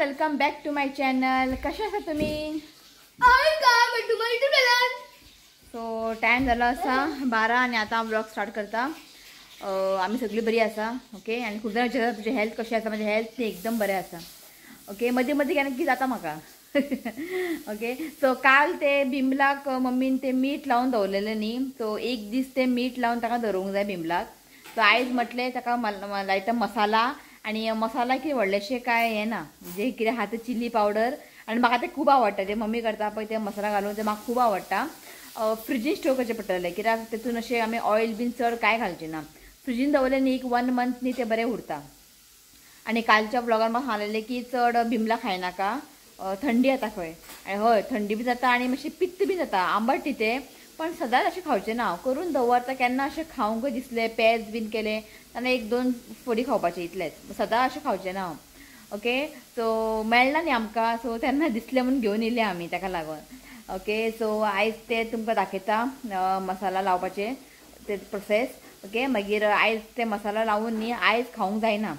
Welcome back to my channel. कशा आहात तुम्ही? सो टाइम झाला असा 12 आणि आता व्लॉग स्टार्ट करता. आम्ही सगळी बरी असा. ओके. आणि खूप जण विचारतात तुझी हेल्थ कशी असा. माझी हेल्थ ती एकदम बरी असा. ओके. मध्ये मध्ये काय नक्की जाता म्हाका. ओके. सो काल ते बिमलाक मम्मीन ते मीठ लावून दवरलेलें न्ही. सो एक दीस ते मीठ लावून ताका दवरूंक जाय बिमलाक. सो आयज म्हटलें ताका लायता मसाला आणि मसाला कितें व्हडलेशें काय हें ना. म्हणजे कितें आहा तें चिली पावडर आणि म्हाका तें खूब आवडटा. जे मम्मी करता पळय ते मसाला घालून ते म्हाका खूब आवडटा. फ्रिजीन स्टोर करचें पडटलें कित्याक तेतून अशें आमी ऑयल बीन चड काय घालचें ना. फ्रिजीन दवरलें न्ही एक 1 मंथ न्ही ते बरें उरता. आणि कालच्या ब्लॉगार म्हाका सांगलेलें की चड बिमला खायनाका थंडी येता खंय. आणि हय थंडी बी जाता आणि मातशें पित्त बी जाता. आंबट न्ही तें पण सदांच अशें खावचें ना. करून दवरता केन्ना अशें खावंक दिसलें पेज बीन केलें तेन्ना 1-2 फोडी खावपाचें इतलेंच. सदां अशें खावचें ना. ओके. सो मेळना न्ही आमकां. सो तेन्ना दिसलें म्हणून घेवन येयलें आमी ताका लागून. ओके. सो आयज ते तुमकां दाखयता मसाला लावपाचें ते प्रोसेस. ओके. मागीर आयज ते मसाला लावून न्ही आयज खावंक जायना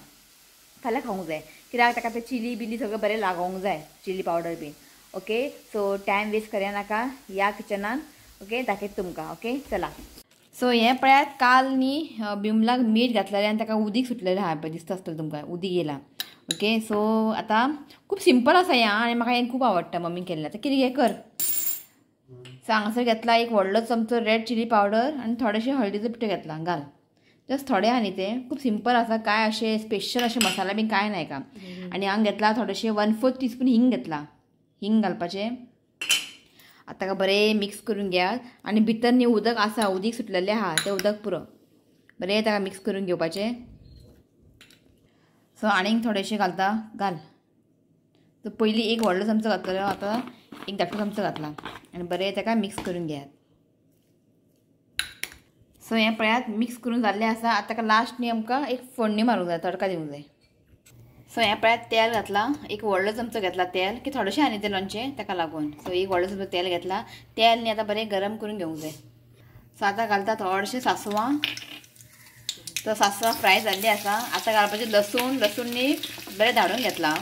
फाल्यां खावंक जाय कित्याक ताका ते चिली बिली सगळें बरें लागोंक जाय चिली पावडर बीन. ओके. सो टायम वेस्ट करया नाका या किचनान. ओके. दाखयता तुमकां. ओके. चला. सो हें पळयात काल न्ही बिमलाक मीठ घातलेलें आनी ताका उदीक सुटलेलें आहा पळय दिसता आसतलें तुमकां उदीक येयलां. ओके. सो आतां खूब सिंपल आसा हें आनी म्हाका हें खूब आवडटा मम्मीन केल्लें. आतां कितें हें कर. सो हांगासर घेतला एक व्हडलो चमचो रेड चिली पावडर आनी थोडेशें हळदीचो पिठो घेतला. घाल जस्ट थोडें आहा न्ही तें खूब सिंपल आसा. काय अशें स्पेशल अशें मसाला बीन कांय ना हेका. आनी हांगा घेतला थोडेशें 1/4 टीस्पून हिंग घेतला. हिंग घालपाचें. आतां ताका बरें मिक्स करून घेयात. आनी भितर न्ही उदक आसा उदीक सुटलेलें आहा तें उदक पुरो बरें ताका मिक्स करून घेवपाचें. सो आनीक थोडेशें घालता. घाल. सो पयलीं एक व्हडलो चमचो घातलेलो आतां एक धाकटो चमचो घातला आनी बरें ताका मिक्स करून घेयात. सो हें पळयात मिक्स करून जाल्लें आसा. आतां ताका लास्ट न्ही आमकां एक फोडणी मारूंक जाय तडका दिवंक जाय. सो हें पळयात तेल घातलां. एक व्हडलो चमचो घेतला तेल की थोडेशें आनी तें लोणचें ताका लागून. सो एक व्हडलो चमचो तेल घेतला. तेल न्ही आतां बरें गरम करून घेवंक जाय. सो आतां घालता थोडेशें सांसवां. तो सांसवां फ्राय जाल्ली आसा. आतां घालपाचें लसूण. लसूण न्ही बरें धाडून घेतला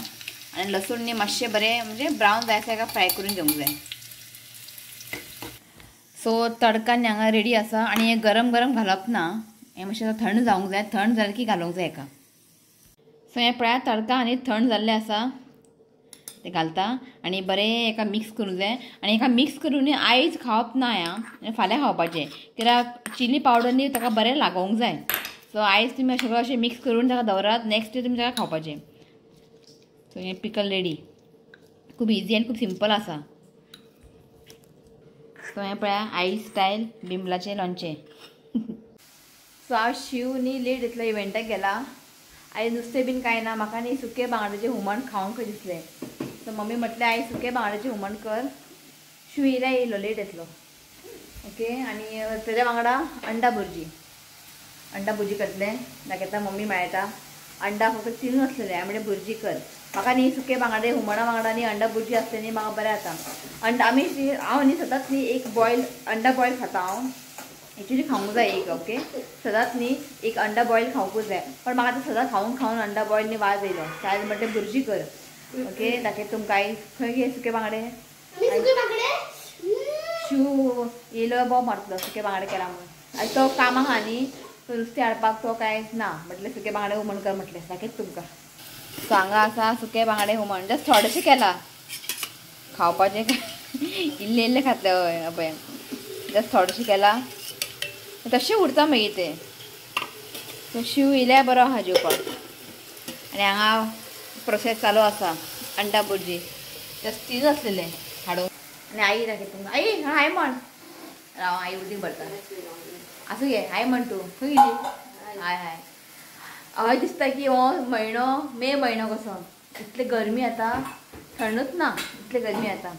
आनी लसूण न्ही मातशें बरें म्हणजे ब्रावन जाय ताका फ्राय करून घेवंक जाय. सो तडका न्ही हांगा रेडी आसा आनी हें गरम गरम घालप ना. हें मातशें थंड जावंक जाय. थंड जालें की घालूंक जाय हेका. सो हें पळयात तडका आनी थंड जाल्लें आसा. तें घालता आनी बरें हेका मिक्स करूंक जाय. आनी हेका मिक्स करून न्ही आयज खावप ना हें फाल्यां खावपाचें कित्याक चिली पावडर न्ही ताका बरें लागोंक जाय. सो आयज तुमी सगळें अशें मिक्स करून ताका दवरात नेक्स्ट डे तुमी ताका खावपाचें. सो हें पिकल रेडी. खूब इजी आनी खूब सिंपल आसा. सो हें पळया आई स्टायल बिमलाचें लोणचें. सो हांव शिव न्ही लेट इतलो इव्हेंटाक गेला. आयज नुस्तें बीन कांय ना. म्हाका न्ही सुकें बांगड्याचें हुमण खावंक दिसलें. सो मम्मी म्हटलें आयज सुकें बांगड्याचें हुमण कर. शिव येयलो लेट येतलो. ओके. आनी तेज्या वांगडा अंडा भुर्जी. अंडा भुर्जी करतलें दाखयता मम्मी मेळटा. अंडा फक्त 3 आसलेले हांवें म्हणलें भुर्जी कर. म्हाका न्ही सुकें बांगडे हुमणा वांगडा न्ही अंडा भुर्जी आसली न्ही म्हाका बरें जाता. अंडा आमी हांव न्ही सदांच न्ही एक बॉयल अंडा बॉयल खाता हांव. एक्चुली खावंक जाय एक. ओके. सदांच न्ही एक अंडा बॉयल खावंकूच जाय. पण म्हाका आतां सदां खावून खावून अंडा बॉयल न्ही वाज येयलो. सो आयज म्हटलें भुर्जी कर. ओके. दाखयता तुमकां आयज खंय गे सुकें बांगडे. शिव येयलो बोब मारतलो सुकें बांगडे केला म्हणून. आयज तो कामाक आहा न्ही सो नुस्तें हाडपाक तो कांयच ना. म्हटलें सुकें बांगडे हुमण कर म्हटलें. दाखयता तुमकां. सो हांगा आसा सुकें बांगडे हुमण. जस्ट थोडेशें केलां खावपाचें इल्लें इल्लें खातलें. हय पळय जस्ट थोडेशें केलां तशें उरता मागीर तें. सो शिव येयल्यार बरो आहा जेवपाक. आनी हांगा प्रोसेस चालू आसा अंडा भुर्जी. जस्ट 3 आसलेले हाडून. आनी आई दाखयता तुमकां. आई हाय म्हण. राव आई उदीक भरता. आसूं गे हाय म्हण तूं. खंय गेली. हाय हाय. हय दिसता की हो म्हयनो मे म्हयनो कसो. इतले गरमी आता. थंडूच ना इतले गरमी आता.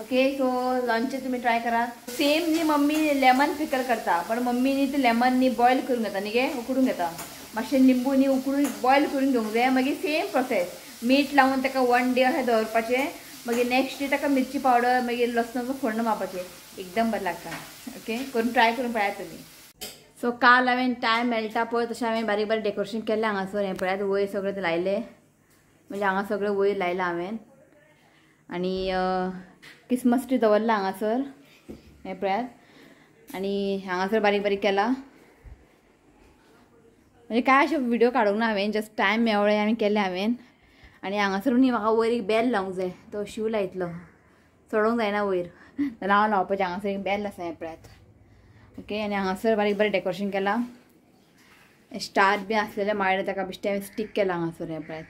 ओके. सो लोणचें तुमी ट्राय करात. सेम न्ही मम्मी लेमन पिकल करता पण मम्मी न्ही ते लेमन न्ही बॉयल करून घेता न्ही गे उकडून घेता. मातशें लिंबू न्ही उकडून बॉयल करून घेवंक जाय. मागीर सेम प्रोसेस मीठ लावून ताका 1 डे अशें दवरपाचें. मागीर नेक्स्ट डे ताका मिरची पावडर मागीर लसणाचो फोण्ण मारपाचें. एकदम बरें लागता. ओके. करून ट्राय करून पळयात तुमी. सो काल हांवें टायम मेळटा पळय तशें हांवें बारीक बारीक डेकोरेशन केल्लें हांगासर. हें पळयात वयर सगळें ते लायलें. म्हणजे हांगा सगळें वयर लायला हांवें आनी क्रिसमस ट्री दवरला हांगासर हे पळयात आनी हांगासर बारीक बारीक केला म्हणजे काय अशें व्हिडिओ काडूंक ना हांवें जस्ट टायम मेळ्ळो आनी केलें हांवें आनी हांगासर न्ही म्हाका वयर एक बेल लावंक जाय तो शिव लायतलो चडोवंक जायना वयर जाल्यार हांव लावपाचें हांगासर एक बेल आसा हे पळयात ओके आनी हांगासर बारीक बारीक डेकोरेशन केलां स्टार बी आसलेले माळ्ळे ताका बेश्टें स्टीक केलां हांगासर हे पळयात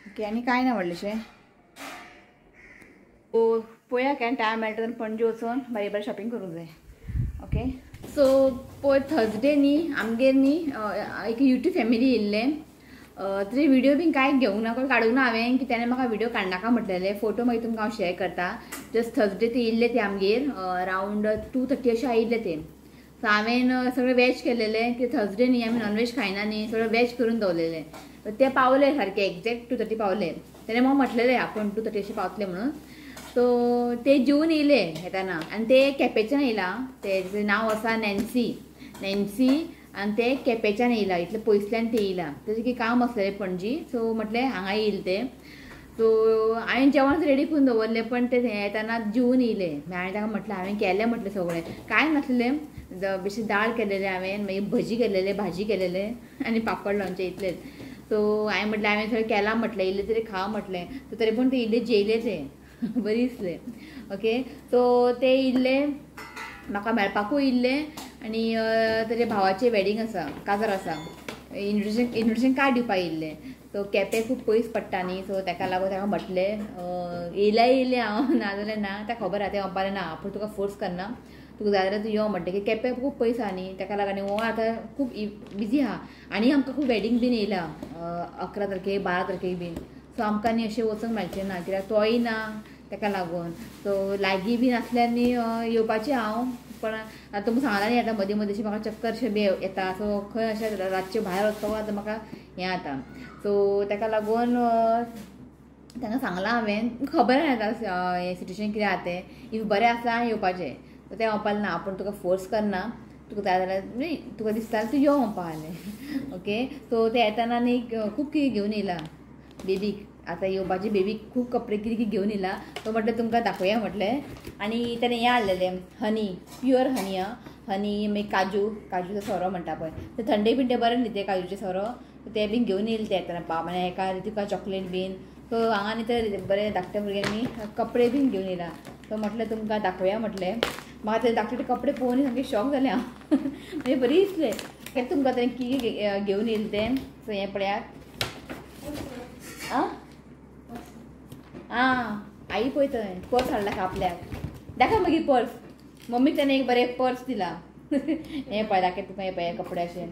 ओके आनी कांय ना व्हडलेशें पळोवया केन्ना टायम मेळटा तेन्ना पणजे वचून बारीक बारीक शॉपिंग करूंक जाय ओके सो पळय थर्सडे न्ही आमगेर न्ही एक युट्यूब फॅमिली येयल्लें तरी व्हिडिओ बीन कांय घेवंक ना काडूंक ना हांवें की तेणें म्हाका व्हिडिओ काडनाका म्हटलेले फोटो मागीर तुमकां हांव शेअर करता जस्ट थर्सडे ते येयल्ले ते आमगेर अरावंड 2:30 अशें आयिल्ले ते सो हांवें सगळें वॅज केलेलें की थर्सडे न्ही आमी नॉनवेज खायना न्ही सगळें वॅज करून दवरलेलें ते पावले सारके एक्झॅक्ट 2:30 पावले तेणें म्हाका म्हटलेलें आपूण 2:30 अशें पावतले म्हणून सो ते जेवन येयले येताना आनी ते केपेच्यान येयला तेजें नांव आसा नॅन्सी आनी ते केपेच्यान येयला इतले पयसल्यान ते येयला तेजें की काम आसलेलें पणजी सो म्हटलें हांगा येयले ते सो हांवें जेवण रेडी करून दवरलें पण ते येताना जेवन येयले हांवें ताका म्हटलें हांवें केलें म्हटलें सगळें कांय नासलेलें बेश्टी दाळ केलेलें हांवें मागीर भजी केलेले भाजी केलेलें आनी पापड लोणचें इतलेंच सो हांवें म्हटलें हांवें सगळें केलां म्हटलें इल्लें तरी खा म्हटलें सो तरी पूण ते इल्ले जेयले ते बरी दिसलें ओके सो ते इल्ले म्हाका मेळपाकूय इल्ले आनी तेजे भावाचें वेडींग आसा काजार आसा इन्विटेशन कार्ड दिवपाक येयल्लें सो केपें खूब पयस पडटा न्ही सो ताका लागून ताका म्हटलें येयलें हांव नाजाल्यार ना ताका खबर आहा तें म्हणपालें ना आपूण तुका फोर्स करना तुका जाय जाल्यार तूं यो म्हणटा की केपें खूब पयस आहा न्ही ताका लागून हो आतां खूब बिजी आहा आनी आमकां खूब वेडींग बीन येयला 11 तारखेक 12 तारखेक बीन सो आमकां न्ही अशें वचूंक मेळचें ना कित्याक तोय ना ताका लागून सो लागीं बीन आसल्यार न्ही येवपाचें हांव पण आतां तुमकां सांगला न्ही आतां मदीं मदीं अशें म्हाका चक्कर अशें बी येता सो खंय अशें रातचें भायर वचपाक आतां म्हाका हें जाता सो ताका लागून तांकां सांगलां हांवें खबर ना आतां हें सिट्युएशन कितें आहा तें इफ बरें आसा येवपाचें सो तें म्हणपालें ना आपूण तुका फोर्स करना तुका जाय जाल्यार तुका दिसता जाल्यार तूं यो म्हणपा आहलें ओके सो ते येताना न्ही खूब कितें घेवन येयला बेबीक आतां येवपाची बेबीक खूब कपडे कितें कितें घेवन येयला तो म्हटलें तुमकां दाखोवया म्हटलें आनी तेणें हें हाडलेलें हनी प्युअर हनी हनी मागीर काजूचो सोरो म्हणटा पळय ते थंडे बिंडे बरें न्ही ते काजूचे सोरो ते बीन घेवन येयले ते येताना पाव म्हणजे एका तुका चॉकलेट बीन सो हांगा न्ही ते बरें धाकटे भुरग्यांनी कपडे बीन घेवन येयला तो म्हटलें तुमकां दाखोवया म्हटलें म्हाका ते धाकटे कपडे पळोवन सामकें शॉक जालें हांव म्हणजे बरी दिसलें कित्याक तुमकां तें कितें घेवन येयलें तें सो हें पळयात आं आई पळय थंय पर्स हाडला आपल्याक दाखय मागीर पर्स मम्मीक तेणें एक बरें पर्स दिला हें पळय दाखय तुका हें पळय कपडे अशें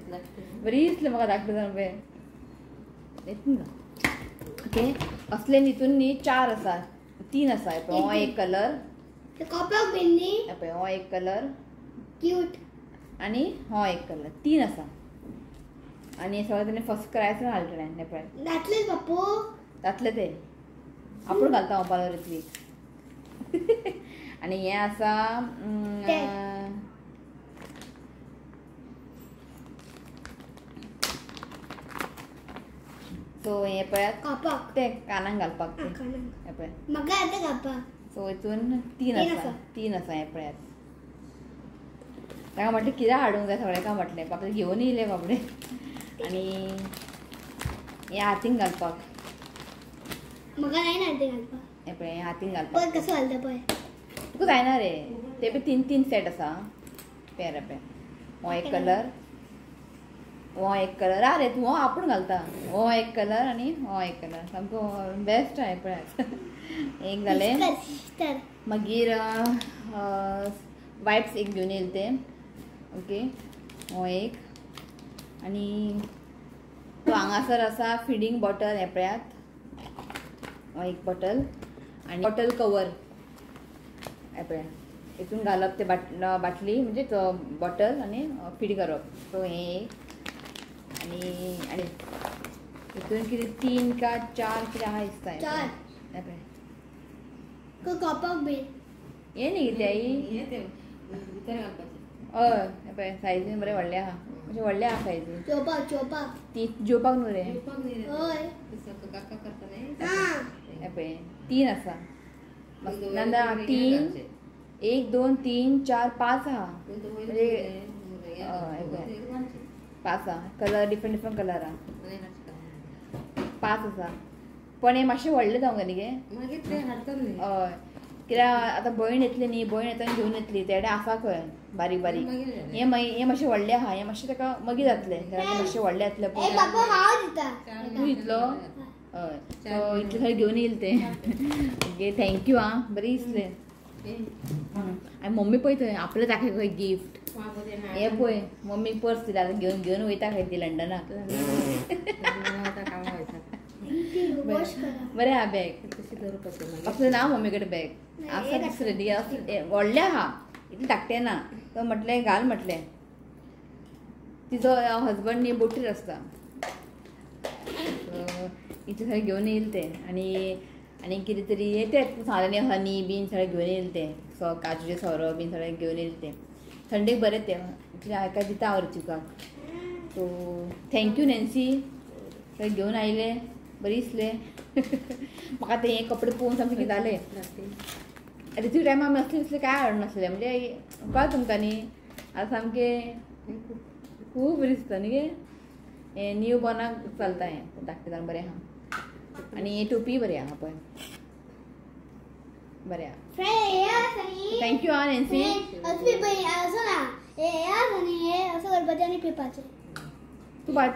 बरी दिसलें म्हाका दाखय पळय ओके असले न्हितून न्ही 4 आसा 3 आसा पळय हो एक कलर पळय हो एक कलर क्यूट आनी हो एक कलर 3 आसा आनी सगळें तेणें फर्स्ट क्रायस हाडलें हें पळय जातलें बापू जातलें तें आपूण घालता हांव पालो ऋत्वीक आनी हें आसा सो हें पळयात तें कानाक घालपाक हें पळय म्हाका आतां घालपाक सो हितून 3 आसा हें पळयात ताका म्हटलें कितें हाडूंक जाय सगळें काय म्हटलें बापा घेवन येयले बाबडे आनी हें हातींक घालपाक म्हाका जायना तें घालपाक हें पळय हें हातींक घालपाक कसो घालता पळय तुका जायना रे ते बी 3 सेट आसा पळय पळय हो एक कलर हो एक कलर रे तूं हो आपूण घालता हो एक कलर आनी हो एक कलर सामको बेस्ट आहे पळयात एक जालें मागीर वायप्स एक घेवन येयले ते ओके हो एक आनी तो हांगासर आसा फिडींग बॉटल हें पळयात हो एक बॉटल आनी बॉटल कवर हें पळय हितून घालप ते बाटली म्हणजे तो बॉटल आनी फीड करप सो हें एक आनी आनी हितून कितें 3 का 4 कितें आहा दिसता हें पळय कपाक बीन हें न्ही कितें आई भितर घालपाचें हय सायजीन बरें व्हडलें आहा अशें व्हडलें आहा सायजीन ती जेवपाक न्हू रे पळय 3 आसा नांदा 3 1 2 3 4 5 आहा म्हणजे 5 आहा कलर डिफरंट कलर आहा 5 आसा पण हे मातशें व्हडलें जावंक न्ही गे हय कित्याक आतां भयण येतली न्ही भयण येतना घेवन येतली तेडे आसा खंय बारीक बारीक हे मातशें व्हडलें आहा हे मातशें ताका मगी जातलें मातशें व्हडलें जातलें तूं इतलो हय इतलें खंय घेवन येयलें तें ओके थँक्यू आं बरें दिसलें आनी मम्मी पळय थंय आपलें दाखय खंय गिफ्ट हे पळय मम्मीक पर्स दिला घेवन घेवन वयता खंय ती लंडनाक बरें आहा बॅग असलें ना मम्मी कडेन बॅग आसा दुसरें दी व्हडलें आहा इतलें धाकटें ना तो म्हटलें घाल म्हटलें तिजो हजबंड न्ही बोटीर आसता इतलें खंय घेवन येयलें तें आनी कितें तरी तें सांगलें न्ही हनी बीन सगळें घेवन येयलें तें काजूचें सोरो बीन सगळें घेवन येयलें तें थंडेक बरें तें इतलें हाका दिता हांव रुचिकाक सो थँक्यू नॅन्सी सगळें घेवन आयलें बरें दिसलें म्हाका ते हे कपडे पळोवन सामकें कितालें रितीव टायमा आमी असलें दिसलें कांय हाडूं नासलें म्हणजे कळ्ळें तुमकां न्ही आतां सामकें खूब बरें दिसता न्ही गे हें न्यू बॉर्नाक चलता हें धाकटें बरें आहा आनी हे टोपी बरें आहा पळय बरें आहा थँक्यू आं नॅन्सी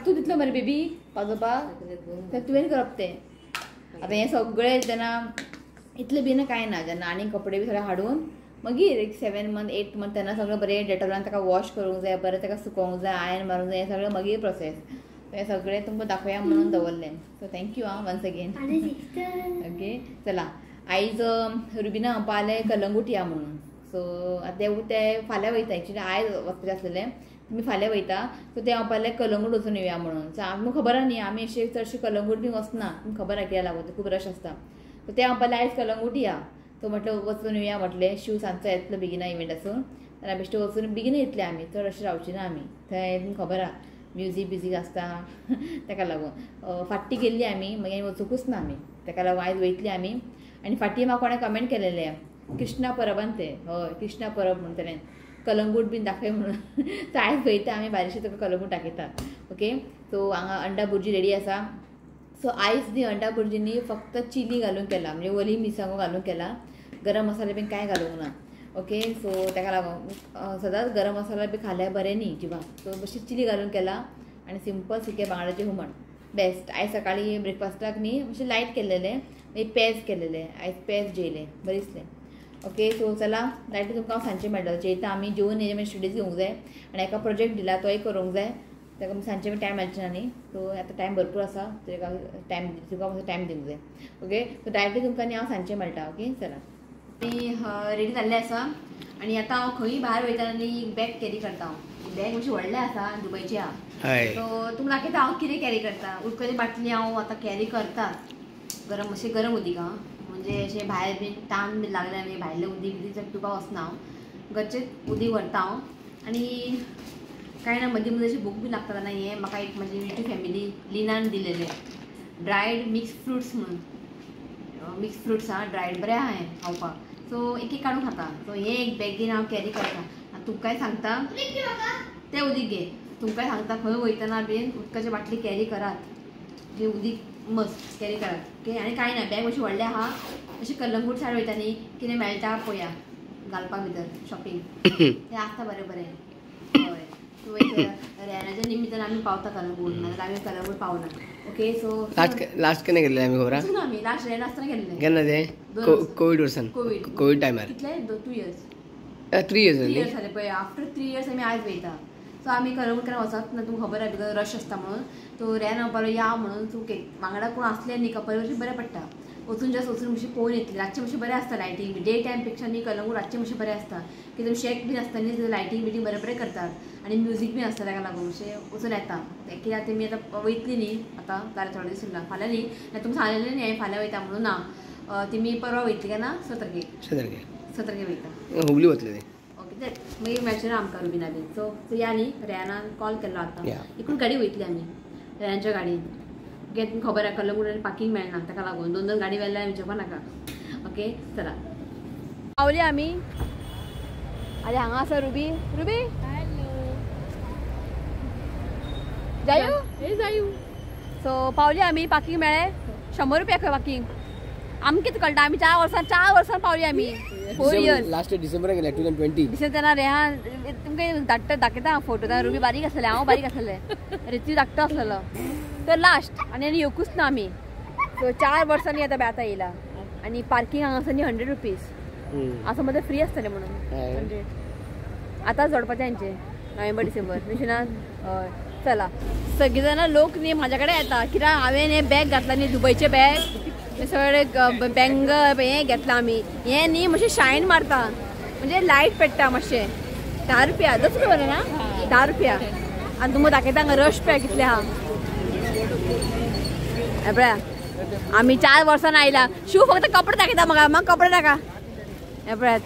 तूं दितलो मरे बेबी वाजोवपाक तुवें करप तें आतां हें सगळें जेन्ना इतलें बी कांय ना जेन्ना आनी कपडे बी सगळे हाडून मागीर एक 7 मंथ 8 मंथ तेन्ना सगळें बरें डेटॉलान ताका वॉश करूंक जाय बरें ताका सुकोवंक जाय आयन मारूंक जाय हें सगळें मागीर प्रोसेस हें सगळें तुमकां दाखोवया म्हणून दवरलें सो थँक्यू आं वन्स अगेन ओके चला आयज रुबिना पावलें कलंगूट या म्हणून सो आतां ते फाल्यां वयता एक्चुली आयज वचपाचें आसलेलें तुमी फाल्यां वयता सो ते हांव पावलें कलंगूट वचून येवया म्हणून सो आमकां खबर आहा न्ही आमी अशें चडशें कलंगूट बी वचना तुमकां खबर आहा कित्याक लागून खूब रश आसता सो ते हांव पावलें आयज कलंगूट या तो म्हटलं वचून येवया म्हटलें शिव सांजचो येतलो बेगिना इव्हेंट आसून जाल्यार बेश्टे वचून बेगिना येतले आमी चड अशें रावची ना आमी थंय तुमकां खबर आहा म्युजीक आसता ताका लागून फाटीं गेल्ली आमी मागीर वचूंकूच ना आमी ताका लागून आयज वयतली आमी आनी फाटीं म्हाका कोणें कमेंट केलेलें कृष्णा परबान ते हय कृष्णा परब म्हणून तेणें कलंगूट बीन दाखय म्हणून सो आयज वयता आमी बारीकशी तुका कलंगूट दाखयता ओके सो हांगा अंडा बुर्जी रेडी आसा सो आयज न्ही अंडा बुर्जीनी फक्त चिली घालून केला म्हणजे ओली मिरसांगो घालून केला गरम मसाले बीन कांय घालूंक ना ओके सो ताका लागून सदांच गरम मसाला बी खाल्यार बरें न्ही जिवाक सो बेश्टी चिली घालून केला आनी सिंपल सुकें बांगड्याचें हुमण बेस्ट आयज सकाळीं ब्रेकफास्टाक न्ही मातशें लायट केल्लेलें मागीर पेज केल्लेलें आयज पेज जेयलें बरें दिसलें ओके सो चला डायरेक्ट तुमकां हांव सांजचें मेळटलें जेयता आमी जेवन हेजे मागीर स्टडीज घेवंक जाय आनी एका प्रोजेक्ट दिला तोय करूंक जाय ताका सांजचे टायम मेळचे ना न्ही सो आतां टायम भरपूर आसा ताका टायम तुका मातसो टायम दिवंक जाय ओके सो डायरेक्टली तुमकां न्ही हांव सांजचें मेळटा ओके चला मी रेडी जाल्लें आसा आनी आतां हांव खंयी भायर वयता आनी बॅग कॅरी करता हांव बॅग मातशी व्हडलें आसा दुबयची आहा सो तुमकां दाखयता हांव कितें कॅरी करता उदकाची बाटली हांव आतां कॅरी करता गरम मातशें गरम उदीक आं म्हणजे अशें भायर बीन तान बीन लागलें आनी भायलें उदीक बी तुका वचना हांव घरचें उदीक व्हरता हांव आनी कांय ना मदीं मदीं अशें भूक बी लागता तेन्ना हें म्हाका एक म्हाजी युट्यूब फॅमिली लिनान दिलेलें ड्रायड मिक्स फ्रुट्स म्हणून मिक्स फ्रुट्स आं ड्रायड बरें आहा हें खावपाक सो एक एक काडून खाता सो हें एक बॅगीन हांव कॅरी करता आनी तुमकांय सांगता तें उदीक घे तुमकांय सांगता खंय वयतना बीन उदकाची बाटली कॅरी करात जें उदीक मस्ट कॅरी करात ओके आनी कांय ना बॅग मातशी व्हडलें आहा अशें कलंगूट सायड वयता न्ही कितें मेळटा पळया घालपा भितर शॉपिंग तें आसता बरें बरें हय सो रेनाच्या निमित्तान आमी पावता कलंगूट नाजाल्यार आमी कलंगूट पावना ओके सो लास्ट केन्ना गेल्ले आमी खबर आहा आमी लास्ट रेन आसतना गेल्ले केन्ना ते कोवीड वर्सान कोवीड टायमार कितले 2 years 3 years जाले पळय आफ्टर 3 years आमी आयज वयता सो आमी कलंगूट केन्ना वचत ना तुमकां खबर आहा बिकॉज रश आसता म्हणून तो रेन पावलो या म्हणून तूं वांगडा कोण आसले न्ही कपल अशें बरें पडटा वचून जस्ट वचून मातशें पळोवन येतली रातचें मातशें बरें आसता लायटींग डे टायम पेक्षा न्ही कलंगूट रातचें मातशें बरें आसता कित्याक शेक बीन आसता न्ही लायटींग बिटींग बरें बरें करतात आनी म्युजीक बीन आसता ताका लागून अशें वचून येता कित्याक तेमी आतां वयतली न्ही आतां जाल्यार थोडे दीस उरला फाल्यां न्ही तुमकां सांगलेलें न्ही हांवें फाल्यां वयता म्हणून ना तेमी परवा वयतली केन्ना 17 तारखेक वयता हुबली वतले ओके मागीर मेळचें आमकां रुबीना बीन सो या न्ही रेहानान कॉल केल्लो आतां एकूण गाडी वयतली आमी रेहानाच्या गाडयेन ओके तुमकां खबर आसा कलंगूट पार्किंग मेळना ताका लागून 2 गाडी व्हेल्यार विचारपा नाका ओके चला पावली आमी आनी हांगा आसा रुबी जायू सो पावली आमी पार्किंग मेळ्ळें 100 रुपया खंय पार्किंग आमकां कितें कळटा आमी 4 वर्सां पावली आमी 4 years लास्ट डिसेंबर गेले 2020 डिसेंबर तेन्ना रेहान तुमकां दाखयता फोटो रुबी बारीक आसलें हांव बारीक आसलें रिती धाकटो आसलेलो तर लास्ट आनी येवकूच ना आमी सो 4 वर्सांनी आतां येयला आनी पार्किंग हांगासर न्ही 100 रुपीज असं मध्ये फ्री असतलें म्हणून 100 आतां जोडपाचें हांचें नोव्हेंबर डिसेंबर निशनान हय चला सगळीं जाणां लोक न्ही म्हाज्या कडेन येता कित्याक हांवें हें बॅग घातलां न्ही दुबयचें बॅग सगळें बँगल हें घेतलां आमी हें न्ही मातशें शायन मारता म्हणजे लायट पेट्टा मातशें 10 रुपया 10 रुपया बरें ना 10 रुपया आनी तुमकां दाखयता हांगा रश पे कितले आहा पळया आमी 4 वर्सान आयला शिव फक्त कपडे दाखयता म्हाका कपडे नाका हे पळयात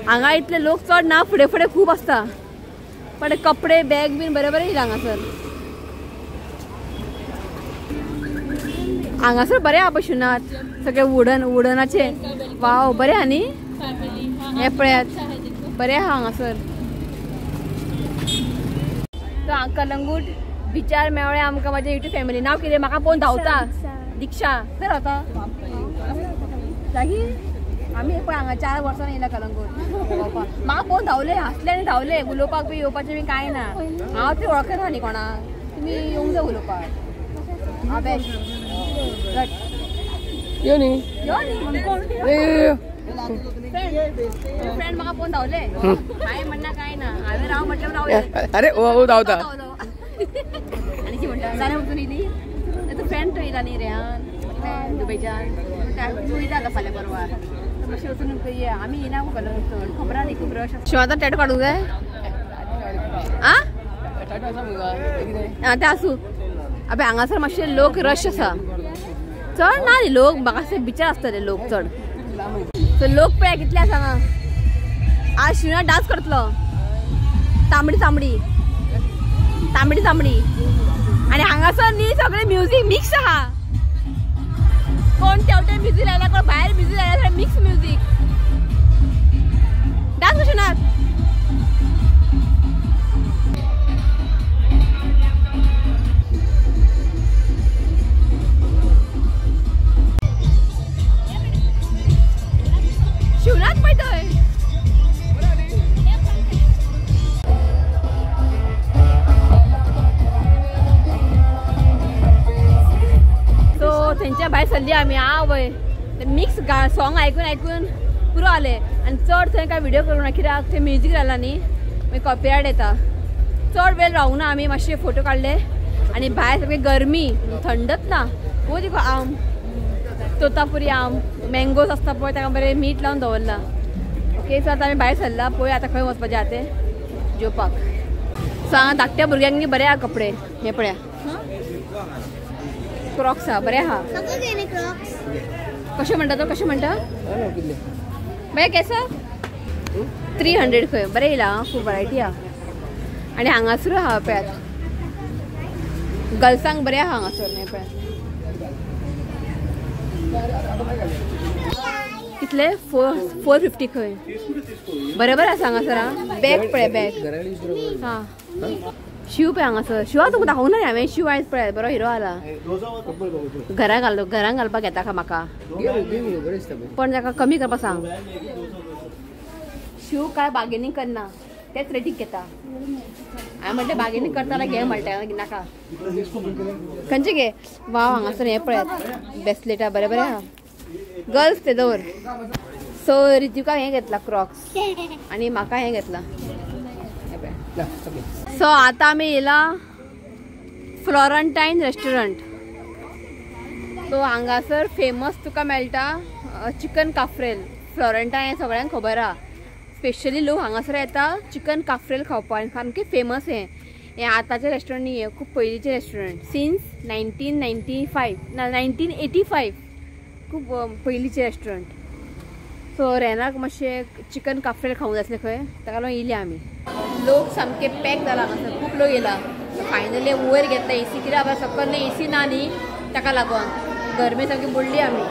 हांगा इतले लोक चड ना फुडें फुडें खूब आसता पण कपडे बॅग बीन बरे येयला हांगासर बरें आहा पळय सगळे वुडनाचे वाव बरें आहा न्ही हे पळयात बरें आहा हांगासर तो कलंगूट बिचार मेवळें आमकां म्हाज्या युट्यूब फॅमिली नांव कितें म्हाका पळोवन धांवता दिक्षा खंय रावता लागीं आमी पळय हांगा 4 वर्सांनी येयला कलंगूट म्हाका पळोवन धांवले हांसले आनी धांवले उलोवपाक बी येवपाचें बी कांय ना हांव ती वळखना न्ही कोणाक तुमी येवंक जाय उलोवपाक हांव बेस्ट यो न्ही फ्रेंड म्हाका पळोवन धांवले कांय म्हणना कांय ना हांवें राव म्हटल्यार रावले अरे ओ धांवता आनी कितें म्हणटा जालें वचून येयली तूं फ्रेंड तो येयला न्ही रेहान दुबयच्यान तूं येयला आतां फाल्यां परवां मातशें वचून आमी येयना गो कलंगूट खबर आहा न्ही खूब रश शिवाता टॅटो काडूंक जाय आं तें आसूं अबे हांगासर मातशे लोक रश आसा चड ना न्ही लोक म्हाका बिचार आसतले लोक चड सो लोक पळय कितले आसा हांगा आज शिवना डान्स करतलो तांबडी आनी हांगासर न्ही सगळे म्युजीक मिक्स आहा कोण तेवटे म्युजीक लायला कोण भायर म्युजीक लायला मिक्स म्युजीक डान्स कशें नात शिवनाथ पळय थंय सो थंयच्या भायर सरली आमी आवय मिक्स सॉंग आयकून पुरो जाले आनी चड थंय काय व्हिडिओ करूं ना कित्याक थंय म्युजीक घाला न्ही मागीर कॉपीरायट येता चड वेळ रावूंक ना आमी मातशे फोटो काडले आनी भायर सगळी गरमी थंडच ना वो देखो आम तोतापुरी आम मँगोज आसता पळय ताका बरें मीठ लावन दवरला ओके सो आतां आमी भायर सरला पळय आतां खंय वचपाचें आहा तें जेवपाक सो हांगा धाकट्या भुरग्यांक बरे आहा कपडे हे पळया क्रॉक्स आहा बरे आहा कशें म्हणटा तो कशें म्हणटा बरे केसा 300 खंय बरें येयला खूब वरायटी आहा आनी हांगासर आहा पळयात गर्ल्सांक बरें आहा हांगासर हे पळयात कितले 450 खंय बरें आसा हांगासर बॅग पळय बॅग हां शिव पळय हांगासर शिवा तुका दाखोवंक ना हांवें शिव आयज पळय बरो हिरो आला घरान घालपाक येता का म्हाका पण ताका कमी करपा सांग शिव काय बार्गेनींग करना तेच रेटीक घेता हांवें म्हणलें बार्गेनींग करता जाल्यार घे म्हणटा नाका खंयचे घे वाव हांगासर हें पळयात ब्रेसलेटां बरें आहा गर्ल्स ते दवर सो रितिका हें घेतला क्रॉक्स आनी म्हाका हें घेतला सो आतां आमी येयला फ्लोरंटाइन रेस्टॉरंट सो हांगासर फेमस तुका मेळटा चिकन काफ्रेल फ्लोरंटाइन हें सगळ्यांक खबर आहा स्पेशली लोक हांगासर येता चिकन काफ्रेल खावपाक सामकें फेमस हें आतांचें रेस्टॉरंट न्ही हें खूब पयलींचें रेस्टॉरंट सिन्स 1985 खूब पयलींचें रेस्टॉरंट सो रेनाक मातशें चिकन काफ्रेल खावंक जाय आसलें खंय ताका लागून येयले आमी. लोक सामके पॅक जाला हांगासर, खूब लोक येयला. फायनली वयर घेतला एसी, कित्याक बाबा सकयल एसी ना न्ही ताका लागून गरमी सामकी बुडली आमी.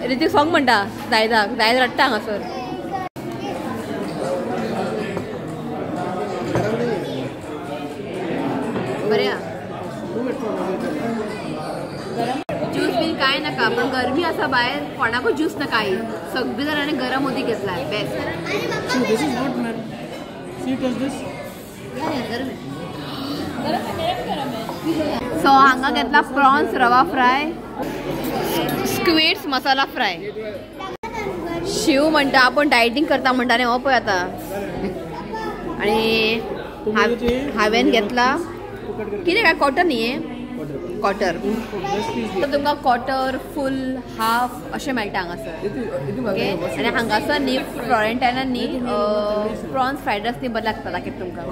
रितीक सॉंग म्हणटा दायदाक, दायद रडटा हांगासर. बऱ्या ज्यूस बी काय नाका, पण गरमी आसा भायर, कोणाकूच ज्यूस नाका आई. सगळी जाणांनी गरम उदीक घेतलाय बेस्ट. सो हांगा घेतला प्रॉन्स रवा फ्राय, स्क्विड्स मसाला फ्राय. शिव म्हणटा आपण डायटिंग करता म्हणटा न्ही, हो पळय आतां. आणि हांवें घेतला कितें काय कॉटर न्ही, कॉटर. तर तुमकां कॉटर, फूल, हाफ अशें मेळटा हांगासर. ओके. आनी हांगासर न्ही फ्लोरेंटायनान न्ही प्रॉन्स फ्रायड रायस न्ही बरें लागता दाखयता तुमकां.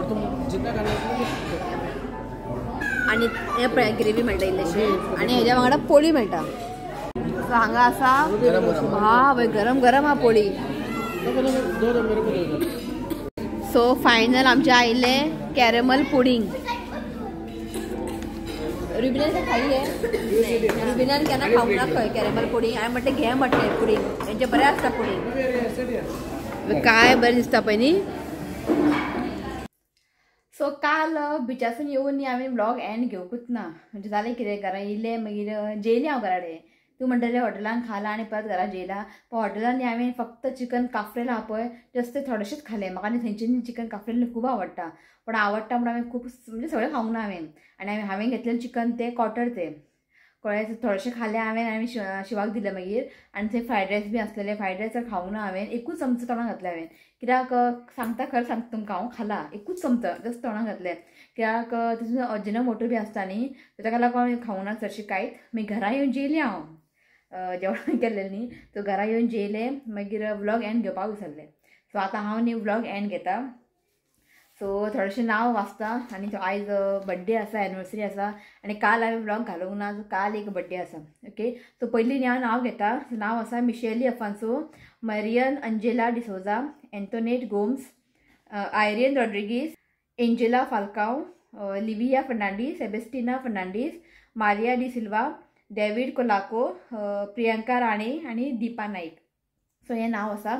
आनी हे पळय ग्रेवी मेळटा इल्लेशी, आनी हेज्या वांगडा पोळी मेळटा. सो हांगा आसा हा पळय गरम गरम हा पोळी. सो फायनल आमचे आयिल्ले कॅरेमल पुडिंग. रुबिनान खाई रुबिनान केन्ना खावंक ना खंय कॅरेमल पुडिंग. हांवें म्हटलें घे म्हटलें पुडिंग, तेंचें बरें आसता पुडिंग, काय बरें दिसता पळय न्ही. सो काल बिचासून येवन न्ही हांवें व्लॉग एंड घेवंकूच ना. म्हणजे जालें कितें, घरा येयलें मागीर जेयलें हांव घरा कडेन. तूं म्हणटलें हॉटेलान खालां आनी परत घरा जेयला, पण हॉटेलान न्ही हांवें फक्त चिकन काफ्रेल आहा पळय जस्ट ते थोडेशेंच खालें. म्हाका न्ही थंयचें चिकन काफ्रेल खूब आवडटा, पण आवडटा म्हणून हांवें खूब म्हणजे सगळें खावंक ना हांवें. आनी हांवें घेतलेलें चिकन तें कॉटर तें कळ्ळें. थोडेशें खालें हांवें शिवाक दिलें मागीर. आनी थंय फ्रायड रायस बी आसलेलें, फ्रायड रायस खावंक ना हांवें. एकूच चमचो तोंडाक घातलें हांवें, कित्याक सांगता खरें सांगता तुमकां हांव खालां एकूच चमचो जस्ट तोंडाक घातलें, कित्याक तितून अजिनोमोटो बी आसता न्ही, ताका लागून हांवें खावंक ना चडशें कांयच. मागीर घरा येवन जेयलें हांव, जेवण केल्लें न्ही. सो घरा येवन जेयलें मागीर व्लॉग एंड घेवपाक विसरलें. सो आतां हांव न्ही व्लॉग एंड घेता. सो थोडेशें नांव वाचता. आनी आयज बड्डे आसा, एनिवर्सरी आसा, आनी काल हांवें व्लॉग घालूंक ना, सो काल एक बड्डे आसा. ओके. सो पयलीं न्ही हांव नांव घेता. नांव आसा मिशेली अफान्सो, मरियन अंजेला डिसोजा, एंटोनेट गोम्स, आयरियन रॉड्रिगीस, एंजेला फाल्काव, लिविया फर्नांडीस, सेबेस्टिना फर्नांडीस, मारिया डी सिल्वा, डेविड कोलाको, प्रियंका राणे आनी दीपा नाईक. सो हें नांव आसा.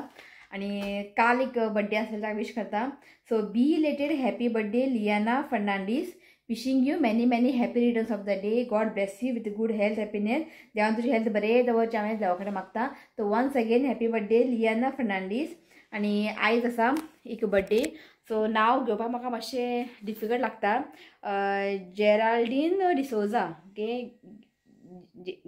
आनी काल एक बड्डे आसलेलो ताका विश करता. So belated happy birthday Liana Fernandes, wishing you many many happy returns of the day. God bless you with good health happiness. देवान तुजी हेल्थ बरें दवरचें हांवें देवा कडेन मागता. तो once again happy birthday Liana Fernandes. आनी आयज आसा एक बड्डे, सो नांव घेवपाक म्हाका मातशें डिफिकल्ट लागता. Geraldine D'Souza. Okay.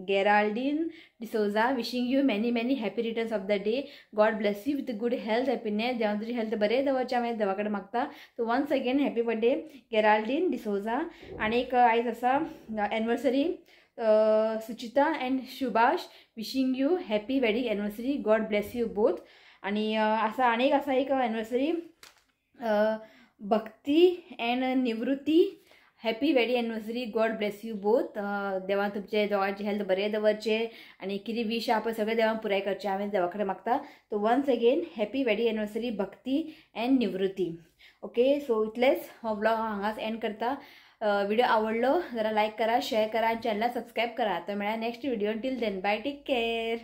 Geraldine D'Souza, wishing you many many happy returns of the day. God bless you with good health happiness. देवान तुजी हेल्थ बरें दवरचें हांवें देवा कडेन मागता. So once again happy birthday Geraldine D'Souza. आनी एक आयज आसा anniversary Suchita and Subhash, wishing you happy wedding anniversary. God bless you both. आनी आसा आनी एक आसा एक anniversary Bhakti and Nivrutti, happy wedding anniversary. God bless you both. देवान तुमचे दोगांचे हेल्थ बरें दवरचें आनी कितें विश आहा पळय सगळें देवान पुराय करचें हांवें देवा कडेन मागता. So once again happy wedding anniversary Bhakti and Nivrutti. Okay. So इतलेंच हो ब्लॉग हांगाच एंड करता. व्हिडिओ आवडलो जरा लायक करा, शेअर करा, चॅनलला सबस्क्राईब करा. तर मेळ्या next video. Till then bye, take care.